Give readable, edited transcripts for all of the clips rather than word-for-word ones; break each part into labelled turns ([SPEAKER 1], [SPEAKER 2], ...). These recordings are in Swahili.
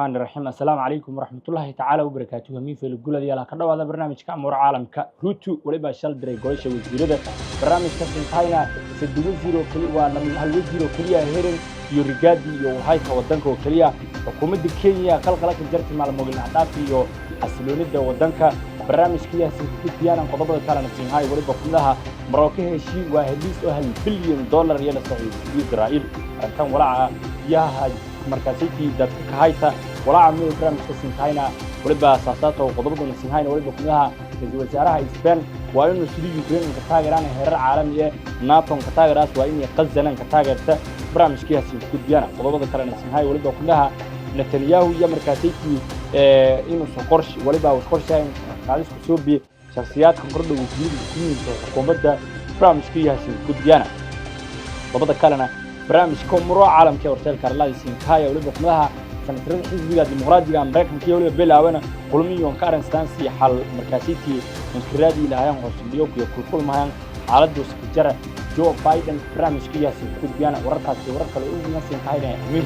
[SPEAKER 1] الرحمن الرحيم السلام عليكم ورحمة الله تعالى وبركاته همين في الجولة ديالها كذا هذا برنامجك أمور عالمك روتو ولبا شال دري قويش وزيرده برنامج كسر هاينا سد وزيرو كلي ولا الوزيرو كليا هيرن يورجادي يوهاي كودنك وكليا حكومة كينيا قلقلك الجرت مع الموجود عطافي يو حسلوني ده ودنك برنامج كيا سد ديانا قضبة كلا نسين هاي ولبا كلها مراكه شيء واحديس أهل بليون دولار يلا صعيد إسرائيل كان ولا ياها markaasaytii dadka ka hayta walaa mid barnaamijka Sintaina waliba aasaasato qodobada Sintaina waliba kudaha ra'iisul wasaaraha Spain waa inuu sidii Ukraine ka taageeraan heerar caalami ah NATO ka taageeraas waa inay qazanan ka taageerta barnaamijkiisa ku diyana qodobada kale Sintaina waliba kudaha Netanyahu iyo markaasaytii inuu soo qorsh waliba uu qorshayn qaalis ku soo bi shakhsiyaadka kordhow wasiirka xukuumadda barnaamijkiisa ku diyana qodobada kalena برنامجكم أمور عالمك ورسالة كارلا سينكايا ولبا كلها سنترد حزبية ديمقراطية أمريكا كي ولبا بيلاونا قلمي وانكارن ستانسي حال مركزيتي انكرادي لهايان وصليوك يكون كل مهان على دوس كجرة جو بايدن برنامج كيا سيكون بيانا ورقات ورقة الأولى سينكايا أمين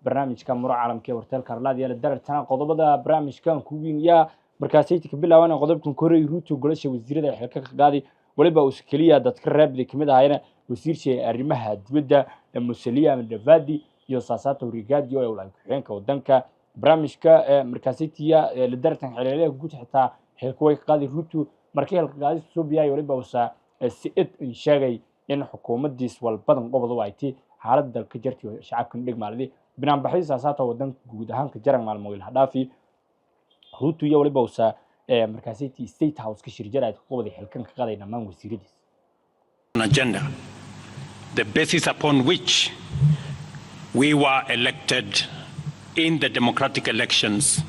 [SPEAKER 1] barnaamijka muro caalamka wartel Karla diyaal darartana qodobada barnaamijkan ku weyn ya markaasaytii ka bilaabana qodobkan koreey ruutu golasha wasiirada xilka ka qaaday waliba uu kaliya dadka reebdi kamid ahayna wasiirka arimaha dibadda Musaliya Mdavadi iyo saasato Rigadio ee walaal ku-xigeenka wadanka barnaamijka markaasaytii la darartan xilaliga guud xitaa xilka way qaaday ruutu markii xilka qaaday soo biyay waliba uu si in sheegay in xukuumaddiis walbadan qobado ay tahay xaaladda dalka jirtay shacabka dhigmaalay بنام بحث أساسا ودن جودهان كجرم مع المويل هدافي روتو يا ولي بوسا مركزيتي ستيت هاوس كشرجرة تقوى ذي حلكان كقاضي نمان وسيرديس.
[SPEAKER 2] Agenda, the basis upon which we were elected in the democratic elections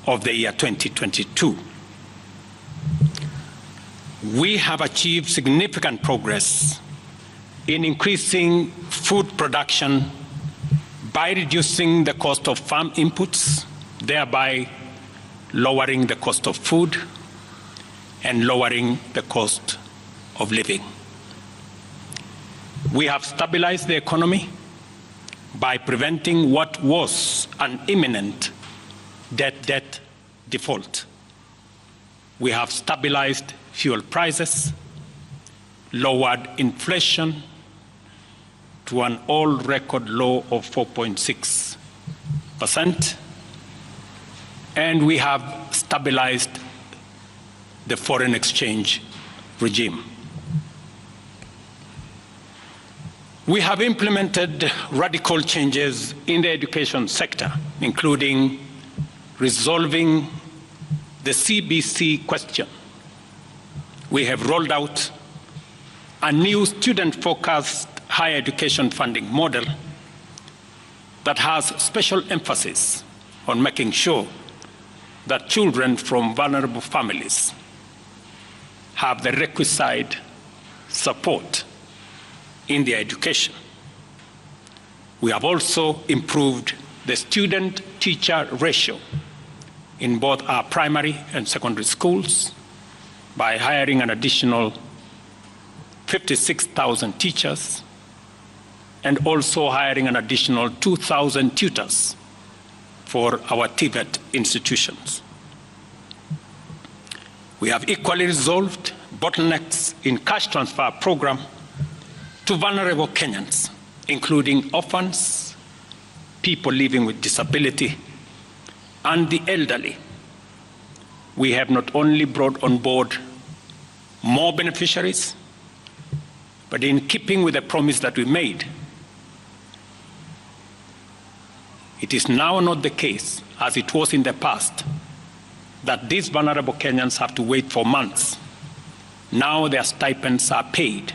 [SPEAKER 2] of the year 2022. We have achieved significant progress in increasing food production by reducing the cost of farm inputs, thereby lowering the cost of food and lowering the cost of living. We have stabilized the economy by preventing what was an imminent debt default. We have stabilized fuel prices, lowered inflation to an all-record low of 4.6%, and we have stabilized the foreign exchange regime. We have implemented radical changes in the education sector, including resolving the CBC question. We have rolled out a new student-focused higher education funding model that has special emphasis on making sure that children from vulnerable families have the requisite support in their education. We have also improved the student-teacher ratio in both our primary and secondary schools by hiring an additional 56,000 teachers and also hiring an additional 2,000 tutors for our TVET institutions. We have equally resolved bottlenecks in cash transfer program to vulnerable Kenyans, including orphans, people living with disability, and the elderly. We have not only brought on board more beneficiaries, but in keeping with the promise that we made, it is now not the case, as it was in the past, that these vulnerable Kenyans have to wait for months. Now their stipends are paid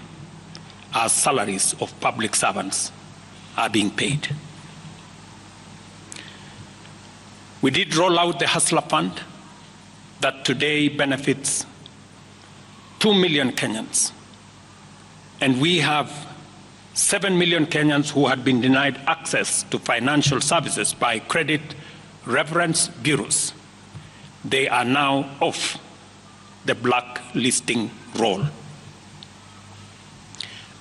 [SPEAKER 2] as salaries of public servants are being paid. We did roll out the Hustler Fund that today benefits 2 million Kenyans. And we have 7 million Kenyans who had been denied access to financial services by credit reference bureaus. They are now off the blacklisting roll.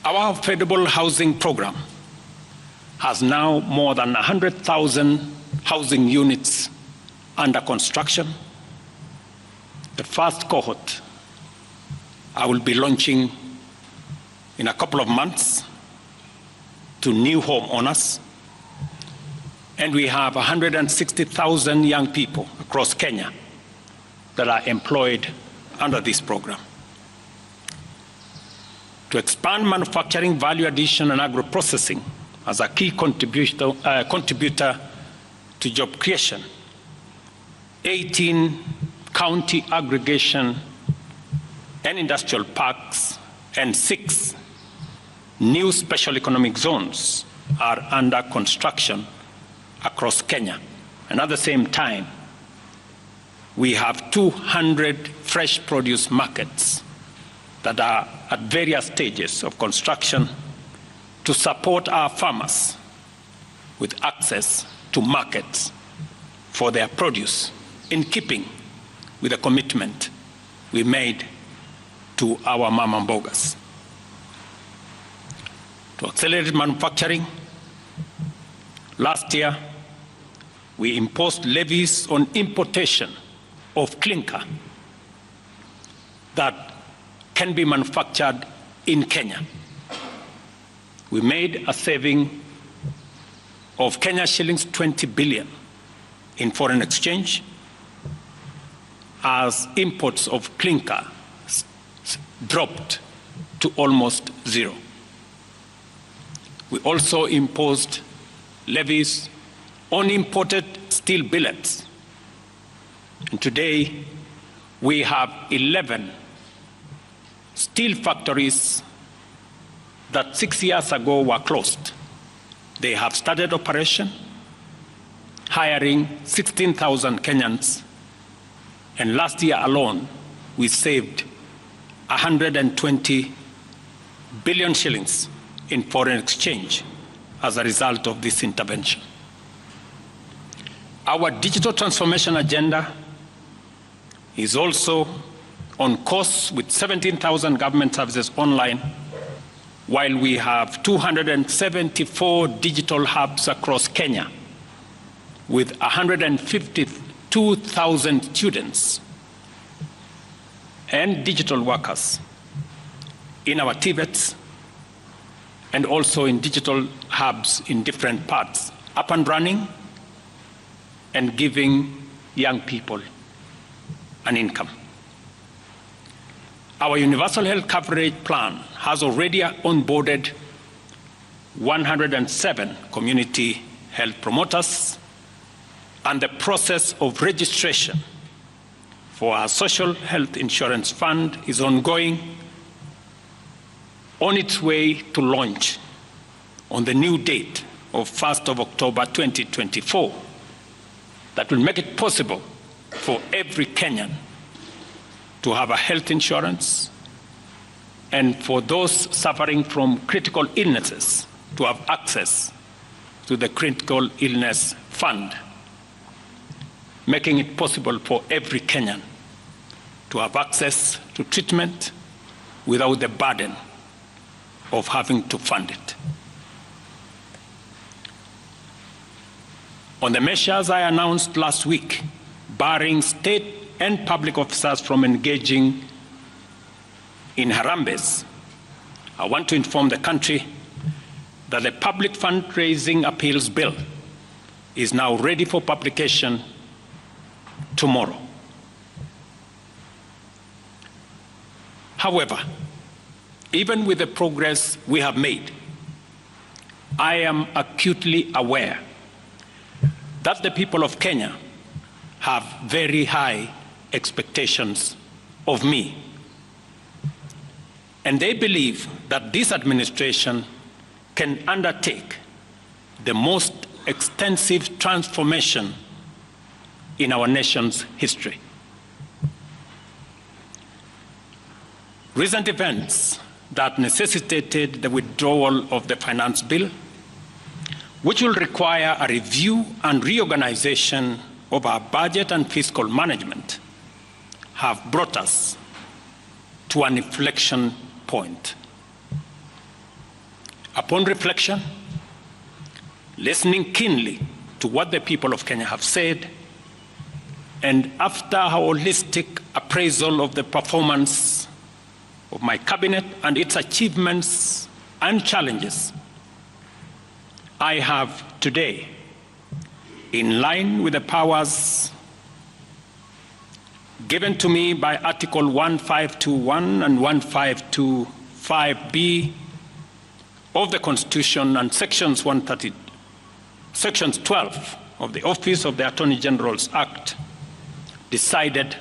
[SPEAKER 2] Our affordable housing program has now more than 100,000 housing units under construction. The first cohort I will be launching in a couple of months to new homeowners. And we have 160,000 young people across Kenya that are employed under this program. To expand manufacturing, value addition, and agro-processing as a key contributor to job creation, 18 county aggregation and industrial parks and 6 new special economic zones are under construction across Kenya. And at the same time, we have 200 fresh produce markets that are at various stages of construction to support our farmers with access to markets for their produce, in keeping with the commitment we made to our mama mbogas. To accelerate manufacturing, last year we imposed levies on importation of clinker that can be manufactured in Kenya. We made a saving of Kenya shillings 20 billion in foreign exchange as imports of clinker dropped to almost zero. We also imposed levies on imported steel billets. And today, we have 11 steel factories that 6 years ago were closed. They have started operation, hiring 16,000 Kenyans. And last year alone, we saved 120 billion shillings in foreign exchange as a result of this intervention. Our digital transformation agenda is also on course with 17,000 government services online, while we have 274 digital hubs across Kenya with 152,000 students and digital workers in our TVETs and also in digital hubs in different parts, up and running and giving young people an income. Our universal health coverage plan has already onboarded 107 community health promoters, and the process of registration for our social health insurance fund is ongoing, on its way to launch on the new date of 1st of October 2024 that will make it possible for every Kenyan to have a health insurance, and for those suffering from critical illnesses to have access to the critical illness fund, making it possible for every Kenyan to have access to treatment without the burden of having to fund it. On the measures I announced last week, barring state and public officers from engaging in harambes, I want to inform the country that the public fundraising appeals bill is now ready for publication tomorrow. However, even with the progress we have made, I am acutely aware that the people of Kenya have very high expectations of me. And they believe that this administration can undertake the most extensive transformation in our nation's history. Recent events that necessitated the withdrawal of the finance bill, which will require a review and reorganization of our budget and fiscal management, have brought us to an inflection point. Upon reflection, listening keenly to what the people of Kenya have said, and after a holistic appraisal of the performance of my cabinet and its achievements and challenges, I have today, in line with the powers given to me by Article 1521 and 1525B of the Constitution and Sections 12 of the Office of the Attorney General's Act, decided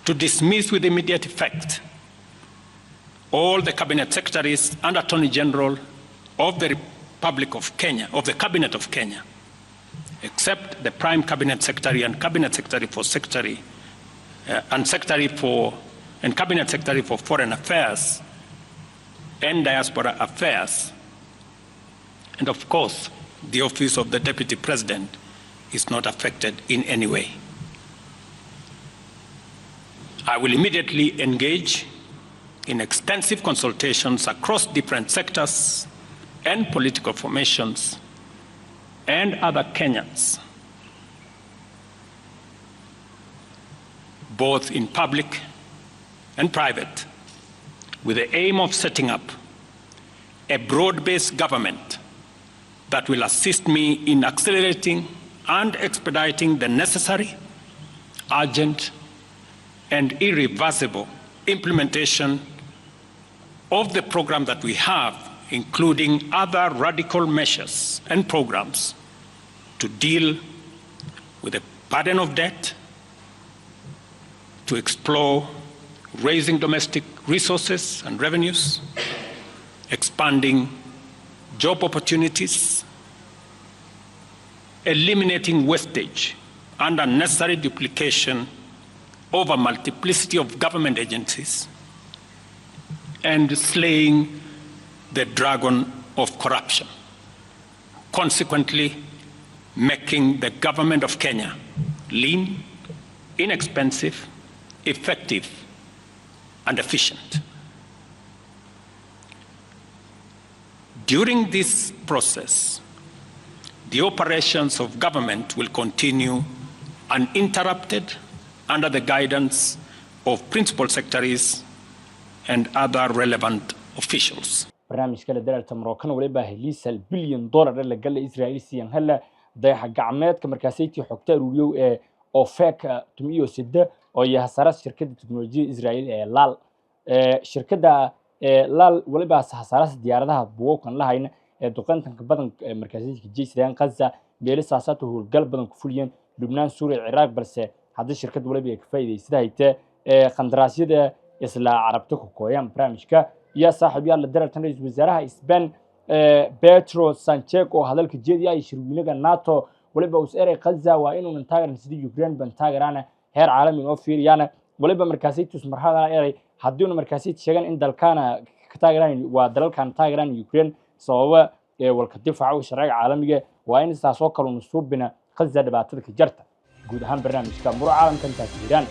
[SPEAKER 2] to dismiss with immediate effect all the Cabinet Secretaries and Attorney General of the Republic of Kenya, of the Cabinet of Kenya, except the Prime Cabinet Secretary and Cabinet Secretary for Cabinet Secretary for Foreign Affairs and Diaspora Affairs. And of course, the Office of the Deputy President is not affected in any way. I will immediately engage in extensive consultations across different sectors and political formations and other Kenyans, both in public and private, with the aim of setting up a broad-based government that will assist me in accelerating and expediting the necessary, urgent, and irreversible implementation of the program that we have, including other radical measures and programs to deal with the burden of debt, to explore raising domestic resources and revenues, expanding job opportunities, eliminating wastage and unnecessary duplication of a multiplicity of government agencies, and slaying the dragon of corruption, consequently making the government of Kenya lean, inexpensive, effective, and efficient. During this process, the operations of government will continue uninterrupted under the guidance of principal secretaries and other relevant officials.
[SPEAKER 1] barnaamijka la daraarta Marookan waliba heliisa bilyan dollar la gal Israa'iil siyan hela dayax gacmeedka markaasayti xogta ururiyow ee OFEC 106 oo yahay hasara shirkadda tiknoolajiyada Israa'iil ee LAL shirkadda LAL waliba hasara diyaaradaha buuqan lahayna ee duqantanka badan markaasayti jeysayaan Gaza beelisaasatu howlgal badan ku fuliyeen Lubnaan Suuriya Ciraaq balse hadda shirkadda waliba ay ka faa'iideysatay qandaraasyada isla carabta ku kooyaan barnaamijka يا صاحب يلا درت رئيس وزراء إسبان بيترو سانشيكو هذا الكجيد يا يشربينك الناتو ولبا وسائر غزة وإنه ننتظر نسدي يوكرين بنتظر أنا هير عالمي أوفير يعني ولبا مركزية تسمر هذا يعني حديون مركزية شجن إن دلكانا كتاجران ودلك كان تاجران يوكرين سواء والكدفاع أو شرع عالمي وإن استاسوكر ونصوب بنا غزة دبعتك جرته جود هم برنامج كمرو عالم كان تأثيران